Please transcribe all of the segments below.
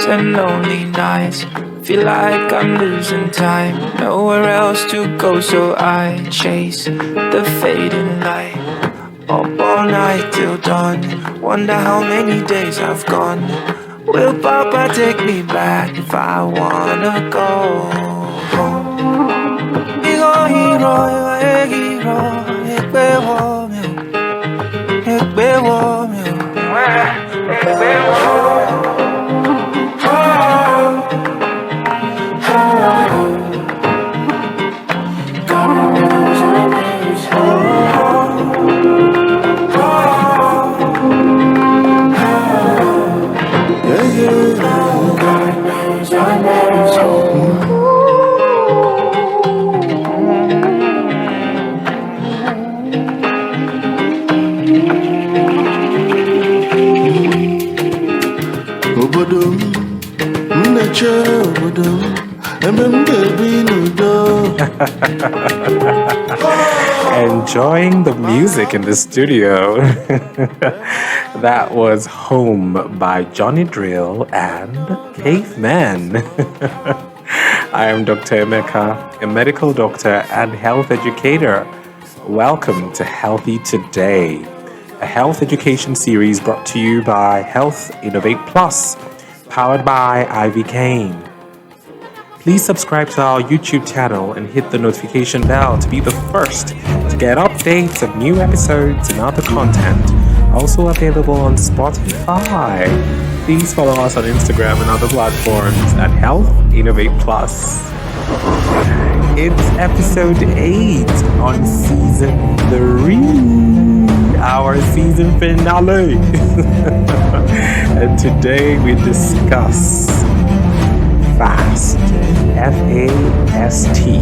days and lonely nights. Feel like I'm losing time, nowhere else to go, so I chase the fading light. Up all night till dawn, wonder how many days I've gone. Will Papa take me back if I wanna go home? Hero, hero, ekpe wo mi Enjoying the music in the studio. That was Home by Johnny Drill and Caveman. I am Dr. Emeka, a medical doctor and health educator. Welcome to Healthy Today, a health education series brought to you by Health Innovate Plus, powered by Ivy Kane. Please subscribe to our YouTube channel and hit the notification bell to be the first to get updates of new episodes and other content, also available on Spotify. Please follow us on Instagram and other platforms at Health Innovate Plus. It's episode 8 on season 3, our season finale. And today we discuss FAST. F-A-S-T.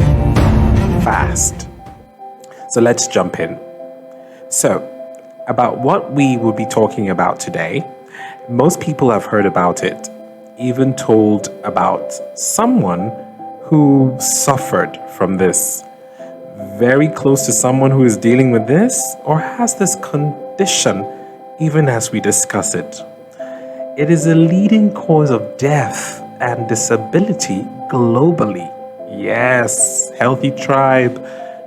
FAST. So let's jump in. So, about what we will be talking about today, most people have heard about it, even told about someone who suffered from this, very close to someone who is dealing with this or has this condition, even as we discuss it. It is a leading cause of death and disability globally. Yes, Healthy Tribe,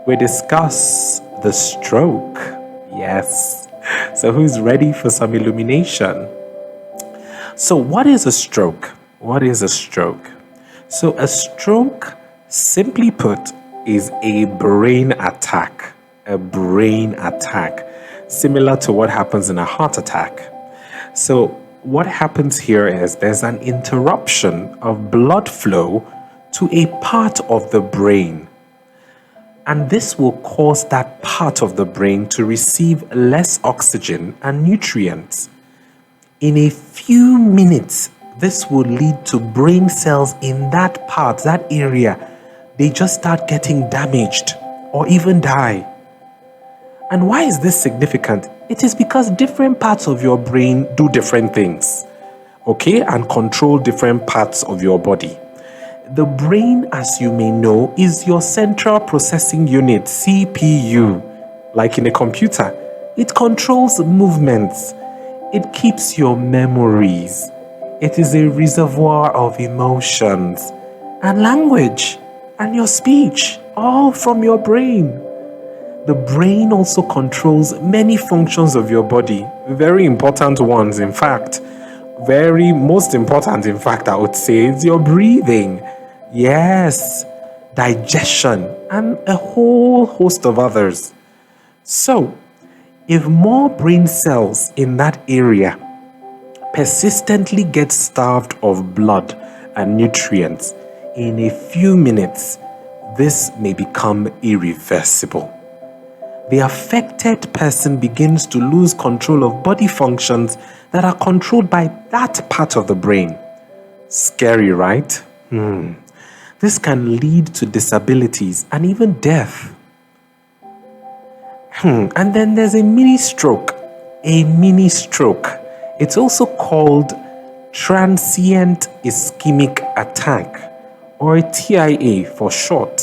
we discuss the stroke. Yes. So who's ready for some illumination? So what is a stroke? What is a stroke? So a stroke, simply put, is a brain attack. A brain attack, similar to what happens in a heart attack. So what happens here is there's an interruption of blood flow to a part of the brain. And this will cause that part of the brain to receive less oxygen and nutrients. In a few minutes, this will lead to brain cells in that part, that area, they just start getting damaged or even die. And why is this significant? It is because different parts of your brain do different things, okay, and control different parts of your body. The brain, as you may know, is your central processing unit, CPU, like in a computer. It controls movements. It keeps your memories. It is a reservoir of emotions and language and your speech, all from your brain. The brain also controls many functions of your body, very important ones, in fact. Most important, in fact, I would say, is your breathing. Yes, digestion, and a whole host of others. So, if more brain cells in that area persistently get starved of blood and nutrients, in a few minutes, this may become irreversible. The affected person begins to lose control of body functions that are controlled by that part of the brain. Scary, right? This can lead to disabilities and even death. And then there's a mini stroke. A mini stroke. It's also called transient ischemic attack, or a TIA for short.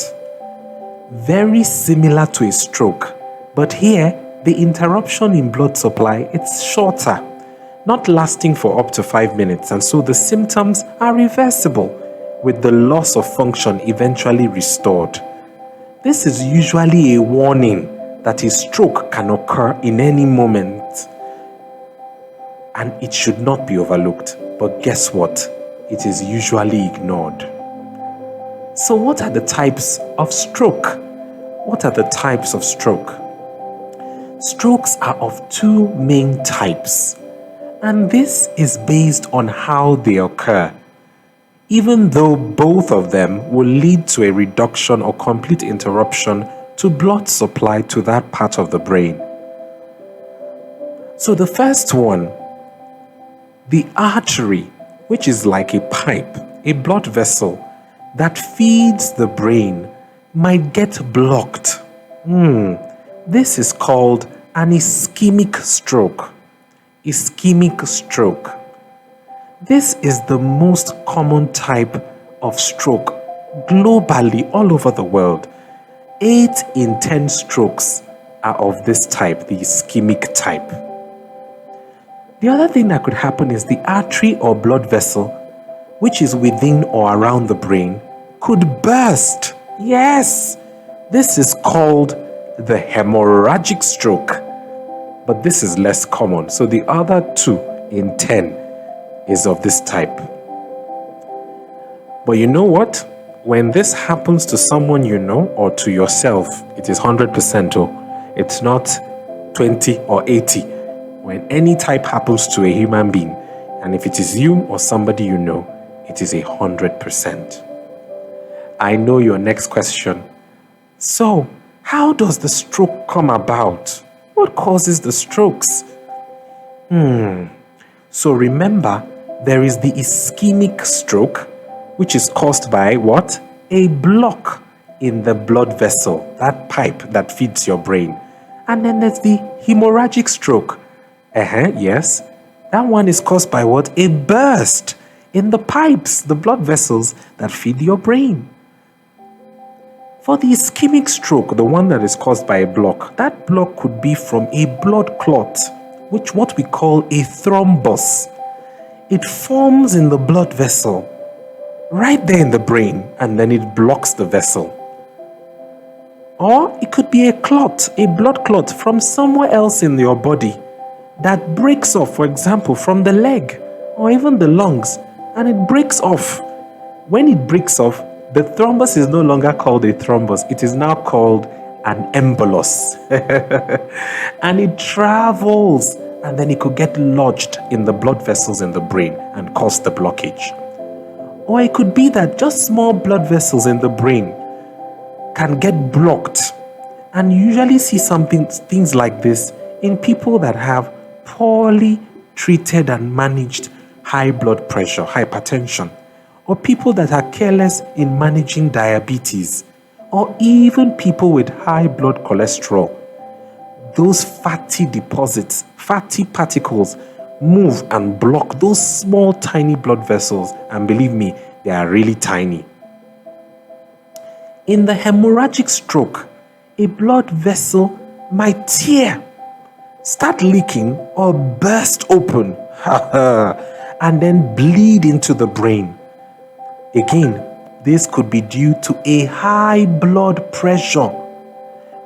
Very similar to a stroke, but here the interruption in blood supply, it's shorter. not lasting for up to 5 minutes, and so the symptoms are reversible, with the loss of function eventually restored. This is usually a warning that a stroke can occur in any moment, and it should not be overlooked. But guess what? It is usually ignored. So what are the types of stroke? What are the types of stroke? Strokes are of two main types, and this is based on how they occur, even though both of them will lead to a reduction or complete interruption to blood supply to that part of the brain. So the first one, the artery, which is like a pipe, a blood vessel that feeds the brain, might get blocked. This is called an ischemic stroke. Ischemic stroke. This is the most common type of stroke globally, all over the world. 8 in 10 strokes are of this type, the ischemic type. The other thing that could happen is the artery or blood vessel, which is within or around the brain, could burst. Yes, this is called the hemorrhagic stroke, but this is less common. So the other 2 in 10 is of this type. But you know what? When this happens to someone you know or to yourself, it is 100%. It's not 20 or 80. When any type happens to a human being, and if it is you or somebody you know, it is 100%. I know your next question. So, how does the stroke come about? What causes the strokes? So remember, there is the ischemic stroke, which is caused by what? A block in the blood vessel, that pipe that feeds your brain. And then there's the hemorrhagic stroke. Yes, that one is caused by what? A burst in the pipes, the blood vessels that feed your brain. For the ischemic stroke, the one that is caused by a block, that block could be from a blood clot, which what we call a thrombus. It forms in the blood vessel, right there in the brain, and then it blocks the vessel. Or it could be a clot, a blood clot from somewhere else in your body that breaks off, for example, from the leg or even the lungs, and it breaks off. When it breaks off, the thrombus is no longer called a thrombus. It is now called an embolus. And it travels, and then it could get lodged in the blood vessels in the brain and cause the blockage. Or it could be that just small blood vessels in the brain can get blocked. And you usually see things like this in people that have poorly treated and managed high blood pressure, hypertension, or people that are careless in managing diabetes, or even people with high blood cholesterol. Those fatty deposits, fatty particles move and block those small tiny blood vessels, and believe me, they are really tiny. In the hemorrhagic stroke, a blood vessel might tear, start leaking, or burst open and then bleed into the brain. Again, this could be due to a high blood pressure.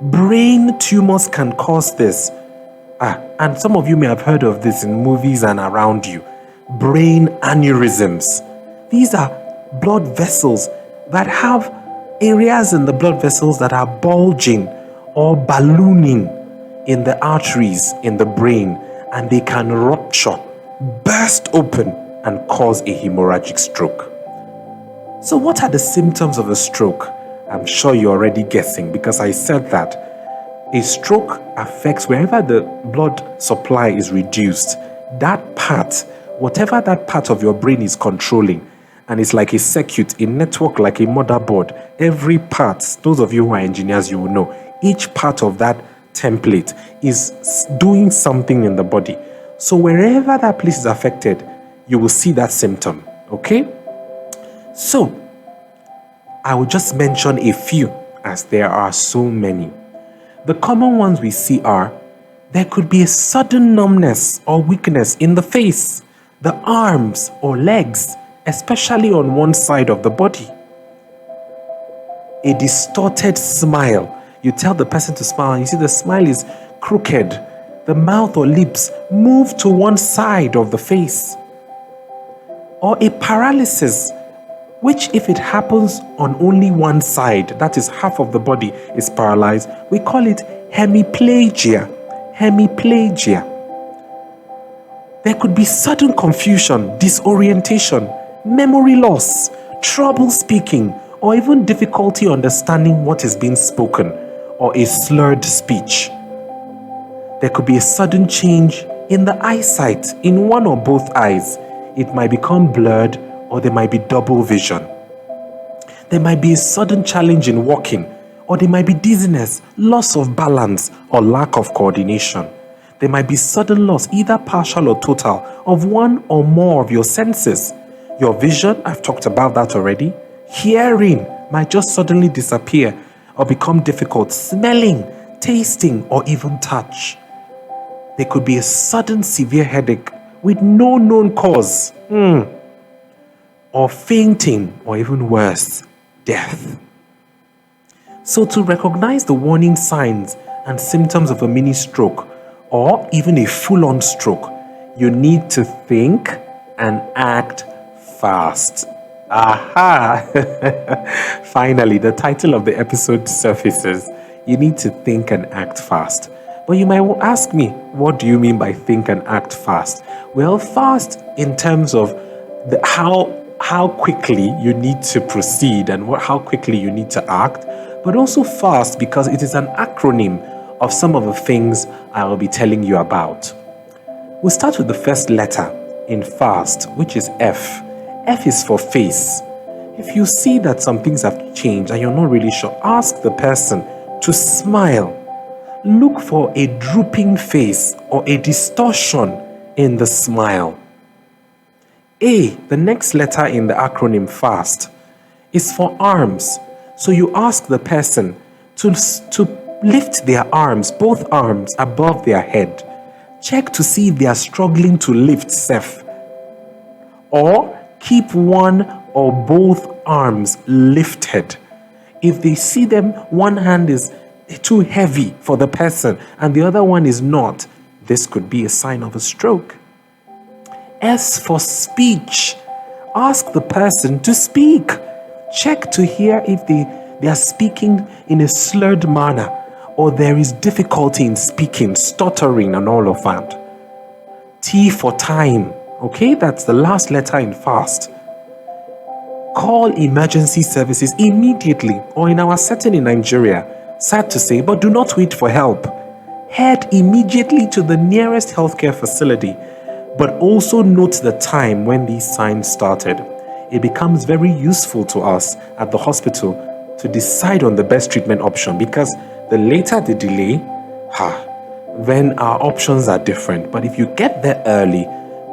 Brain tumors can cause this. And some of you may have heard of this in movies and around you. Brain aneurysms. These are blood vessels that have areas in the blood vessels that are bulging or ballooning in the arteries in the brain, and they can rupture, burst open, and cause a hemorrhagic stroke. So what are the symptoms of a stroke? I'm sure you're already guessing, because I said that a stroke affects wherever the blood supply is reduced. That part, whatever that part of your brain is controlling, and it's like a circuit, a network, like a motherboard. Every part, those of you who are engineers, you will know, each part of that template is doing something in the body. So wherever that place is affected, you will see that symptom, okay? So, I will just mention a few, as there are so many. The common ones we see are There could be a sudden numbness or weakness in the face, the arms or legs, especially on one side of the body. A distorted smile. You tell the person to smile and you see the smile is crooked. The mouth or lips move to one side of the face. Or a paralysis, which if it happens on only one side, that is half of the body is paralyzed, we call it hemiplegia. Hemiplegia. There could be sudden confusion, disorientation, memory loss, trouble speaking, or even difficulty understanding what is being spoken, or a slurred speech. There could be a sudden change in the eyesight in one or both eyes. It might become blurred, or there might be double vision. There might be a sudden challenge in walking, or there might be dizziness, loss of balance, or lack of coordination. There might be sudden loss, either partial or total, of one or more of your senses. Your vision, I've talked about that already. Hearing might just suddenly disappear or become difficult. Smelling, tasting, or even touch. There could be a sudden severe headache with no known cause. Or fainting, or even worse, death. So to recognize the warning signs and symptoms of a mini stroke or even a full-on stroke, you need to think and act fast. Aha! Finally, the title of the episode surfaces. You need to think and act fast. But you might ask me, what do you mean by think and act fast? Well, fast in terms of how quickly you need to proceed and how quickly you need to act, but also fast because it is an acronym of some of the things I will be telling you about. We'll start with the first letter in fast, which is F. F is for face. If you see that some things have changed and you're not really sure, ask the person to smile. Look for a drooping face or a distortion in the smile. A, the next letter in the acronym FAST, is for arms. So you ask the person to lift their arms, both arms above their head. Check to see if they are struggling to lift safe. Or keep one or both arms lifted. If they see them, one hand is too heavy for the person and the other one is not, this could be a sign of a stroke. S for speech. Ask the person to speak. Check to hear if they are speaking in a slurred manner or there is difficulty in speaking, stuttering and all of that. T for time. Okay, that's the last letter in FAST. Call emergency services immediately, or in our setting in Nigeria, sad to say, but do not wait for help. Head immediately to the nearest healthcare facility, but also note the time when these signs started. It becomes very useful to us at the hospital to decide on the best treatment option, because the later the delay, then our options are different. But if you get there early,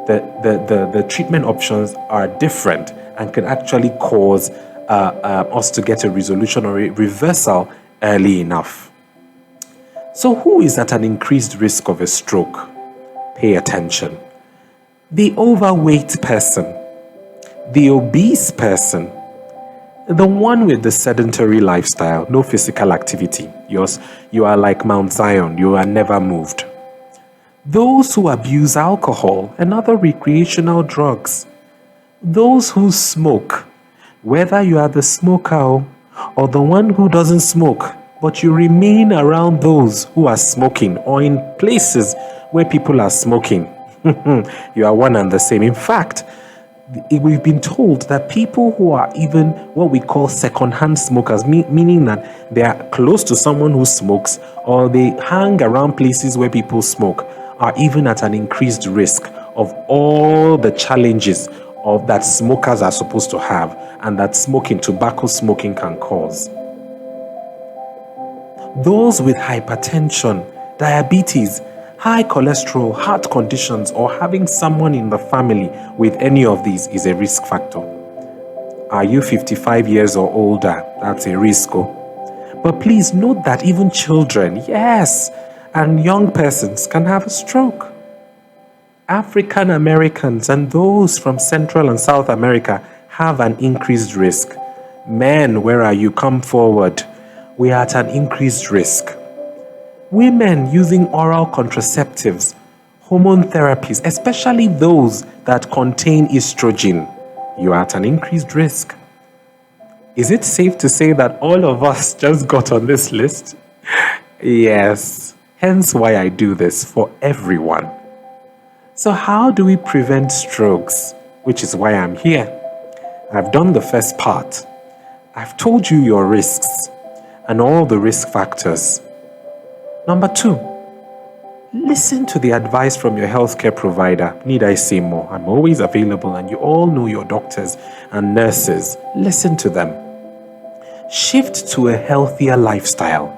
the treatment options are different and can actually cause us to get a resolution or a reversal early enough. So who is at an increased risk of a stroke? Pay attention. The overweight person, the obese person, the one with the sedentary lifestyle, no physical activity. You are like Mount Zion, you are never moved. Those who abuse alcohol and other recreational drugs. Those who smoke, whether you are the smoker or the one who doesn't smoke, but you remain around those who are smoking or in places where people are smoking. You are one and the same. In fact, we've been told that people who are even what we call second-hand smokers, meaning that they are close to someone who smokes or they hang around places where people smoke, are even at an increased risk of all the challenges of that smokers are supposed to have and that tobacco smoking can cause. Those with hypertension, diabetes, high cholesterol, heart conditions, or having someone in the family with any of these is a risk factor. Are you 55 years or older? That's a risk. But please note that even children, yes, and young persons can have a stroke. African Americans and those from Central and South America have an increased risk. Men, where are you? Come forward. We are at an increased risk. Women using oral contraceptives, hormone therapies, especially those that contain estrogen, you are at an increased risk. Is it safe to say that all of us just got on this list? Yes. Hence why I do this for everyone. So how do we prevent strokes? Which is why I'm here. I've done the first part. I've told you your risks and all the risk factors. Number 2, listen to the advice from your healthcare provider. Need I say more? I'm always available and you all know your doctors and nurses. Listen to them. Shift to a healthier lifestyle.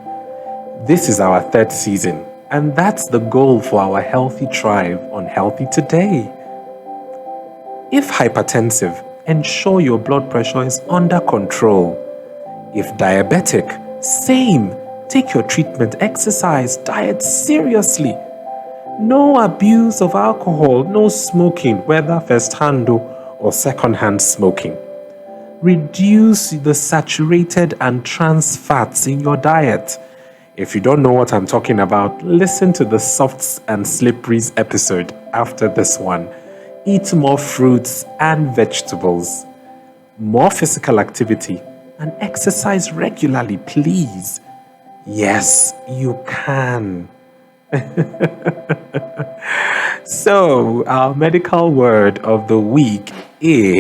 This is our 3rd season, and that's the goal for our Healthy Tribe on Healthy Today. If hypertensive, ensure your blood pressure is under control. If diabetic, same. Take your treatment, exercise, diet seriously. No abuse of alcohol, no smoking, whether first-hand or second-hand smoking. Reduce the saturated and trans fats in your diet. If you don't know what I'm talking about, listen to the Softs and Slipperies episode after this one. Eat more fruits and vegetables. More physical activity and exercise regularly, please. Yes, you can. So, our medical word of the week is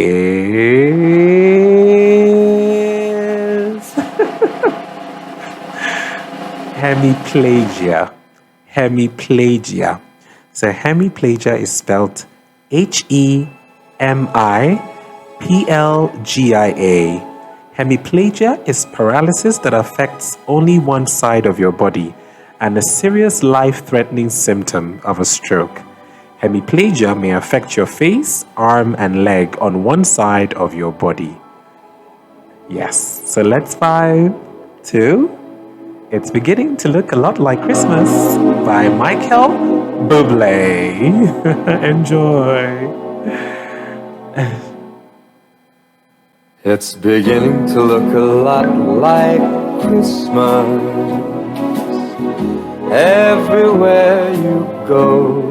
hemiplegia. Hemiplegia. So, hemiplegia is spelled Hemiplegia. Hemiplegia is paralysis that affects only one side of your body and a serious life-threatening symptom of a stroke. Hemiplegia may affect your face, arm, and leg on one side of your body. Yes, so let's 5, 2. It's beginning to look a lot like Christmas by Michael Bublé. Enjoy. It's beginning to look a lot like Christmas everywhere you go.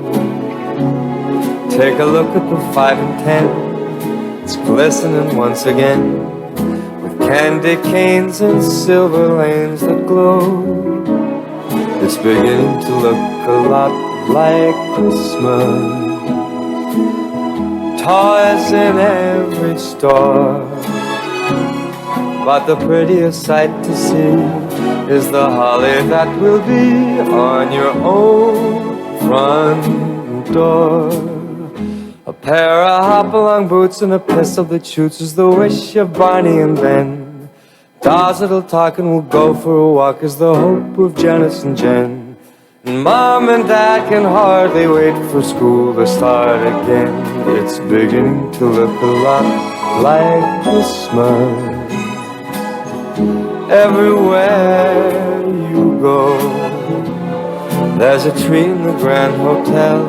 Take a look at the 5 and 10. It's glistening once again with candy canes and silver lanes that glow. It's beginning to look a lot like Christmas. Toys in every store, but the prettiest sight to see is the holly that will be on your own front door. A pair of hop-along boots and a pistol that shoots is the wish of Barney and Ben. Dolls that'll talk and will go for a walk is the hope of Janice and Jen. And Mom and Dad can hardly wait for school to start again. It's beginning to look a lot like Christmas everywhere you go. There's a tree in the Grand Hotel,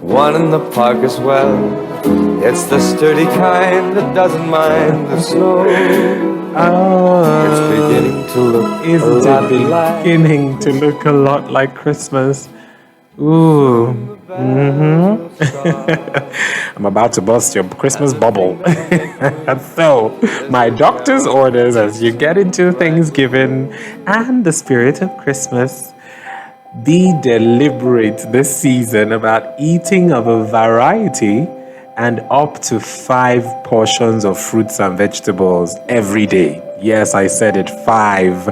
one in the park as well. It's the sturdy kind that doesn't mind the snow. It's beginning to look beginning to look a lot like Christmas. Ooh. I'm about to bust your Christmas bubble. So, my doctor's orders as you get into Thanksgiving and the spirit of Christmas. Be deliberate this season about eating of a variety and up to 5 portions of fruits and vegetables every day. Yes, I said it, 5.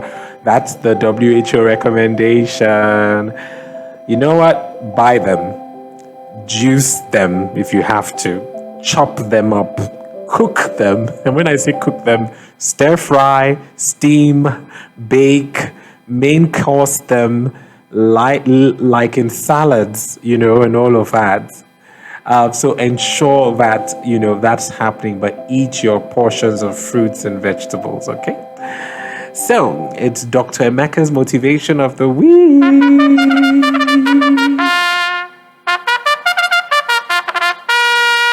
That's the WHO recommendation. You know what? Buy them. Juice them if you have to. Chop them up. Cook them. And when I say cook them, stir fry, steam, bake, main course them, like in salads, and all of that. So ensure that, that's happening, but eat your portions of fruits and vegetables, okay? So, it's Dr. Emeka's motivation of the week.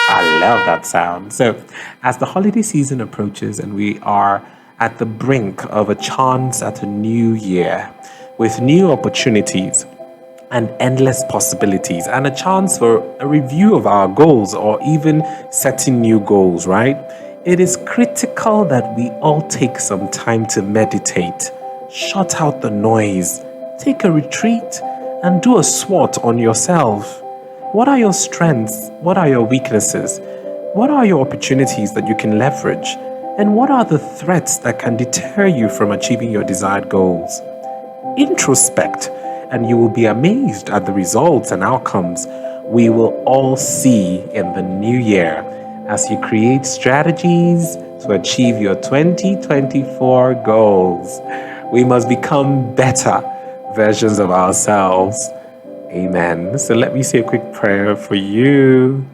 I love that sound. So, as the holiday season approaches and we are at the brink of a chance at a new year with new opportunities and endless possibilities and a chance for a review of our goals or even setting new goals, right? It is critical that we all take some time to meditate, shut out the noise, take a retreat, and do a SWOT on yourself. What are your strengths? What are your weaknesses? What are your opportunities that you can leverage? And what are the threats that can deter you from achieving your desired goals? Introspect, and you will be amazed at the results and outcomes we will all see in the new year as you create strategies to achieve your 2024 goals. We must become better versions of ourselves. Amen. So let me say a quick prayer for you.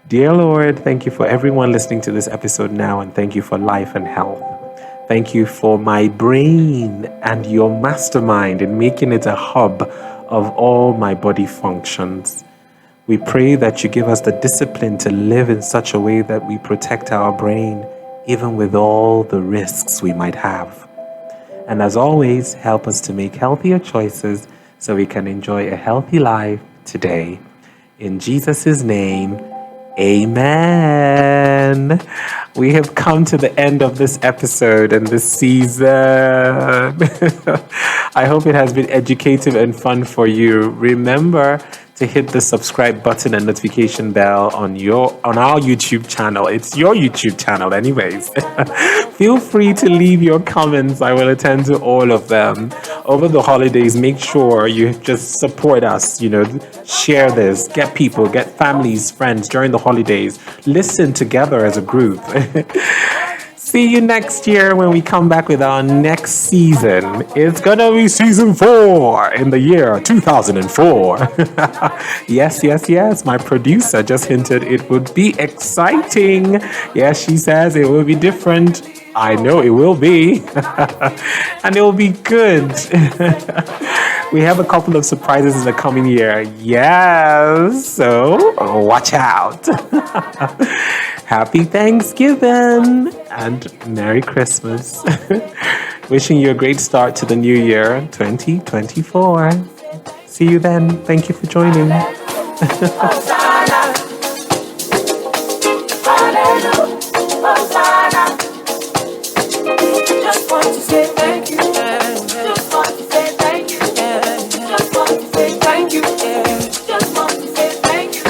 Dear Lord, thank you for everyone listening to this episode now, and thank you for life and health. Thank you for my brain and your mastermind in making it a hub of all my body functions. We pray that you give us the discipline to live in such a way that we protect our brain, even with all the risks we might have. And as always, help us to make healthier choices so we can enjoy a healthy life today. In Jesus' name, amen. We have come to the end of this episode and this season. I hope it has been educative and fun for you. Remember to hit the subscribe button and notification bell on our YouTube channel. It's your YouTube channel anyways. Feel free to leave your comments. I will attend to all of them. Over the holidays, make sure you just support us, share this, get people, get families, friends during the holidays. Listen together as a group. See you next year when we come back with our next season. It's gonna be season 4 in the year 2004. Yes. My producer just hinted it would be exciting. Yes, she says it will be different. I know it will be. And it will be good. We have a couple of surprises in the coming year. Yes, so watch out. Happy Thanksgiving and Merry Christmas. Wishing you a great start to the new year, 2024. See you then. Thank you for joining. Just want to say thank you. Just want to say thank you. Just want to say thank you. Just want to say thank you.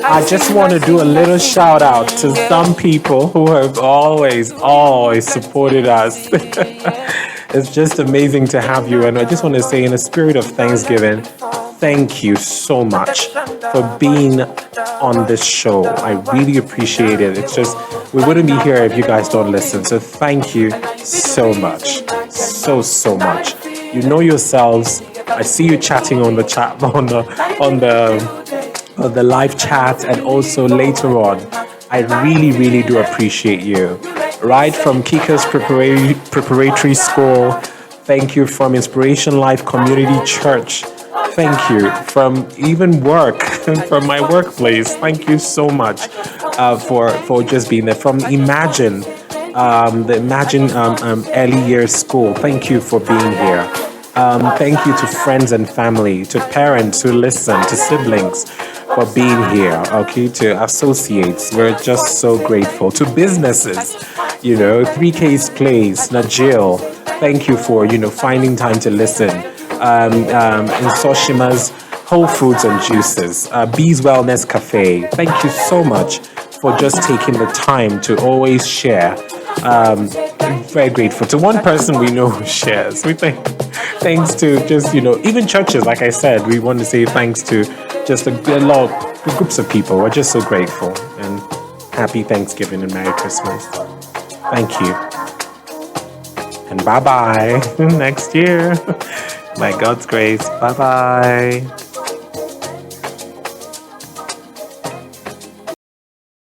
I just want to do a little shout out to some people who have always supported us. It's just amazing to have you. And I just want to say, in a spirit of Thanksgiving, thank you so much for being on this show. I really appreciate it. It's just, we wouldn't be here if you guys don't listen. So thank you so much. So much. You know yourselves. I see you chatting on the chat, on the live chat, and also later on. I really do appreciate you. Right from Kika's preparatory school. Thank you from Inspiration Life Community Church. Thank you from even work, from my workplace. Thank you so much for just being there. From Imagine, the Imagine Early Years School. Thank you for being here. Thank you to friends and family, to parents who listen, to siblings for being here, okay, to associates. We're just so grateful. To businesses, 3K's Place, Najil, thank you for, finding time to listen. In Soshima's Whole Foods and Juices, Bees Wellness Cafe, thank you so much for just taking the time to always share. Very grateful. To one person we know who shares. We thanks to just, even churches, like I said, we want to say thanks to just a lot of groups of people. We're just so grateful. And happy Thanksgiving and Merry Christmas. Thank you. And bye-bye next year. By God's grace. Bye-bye.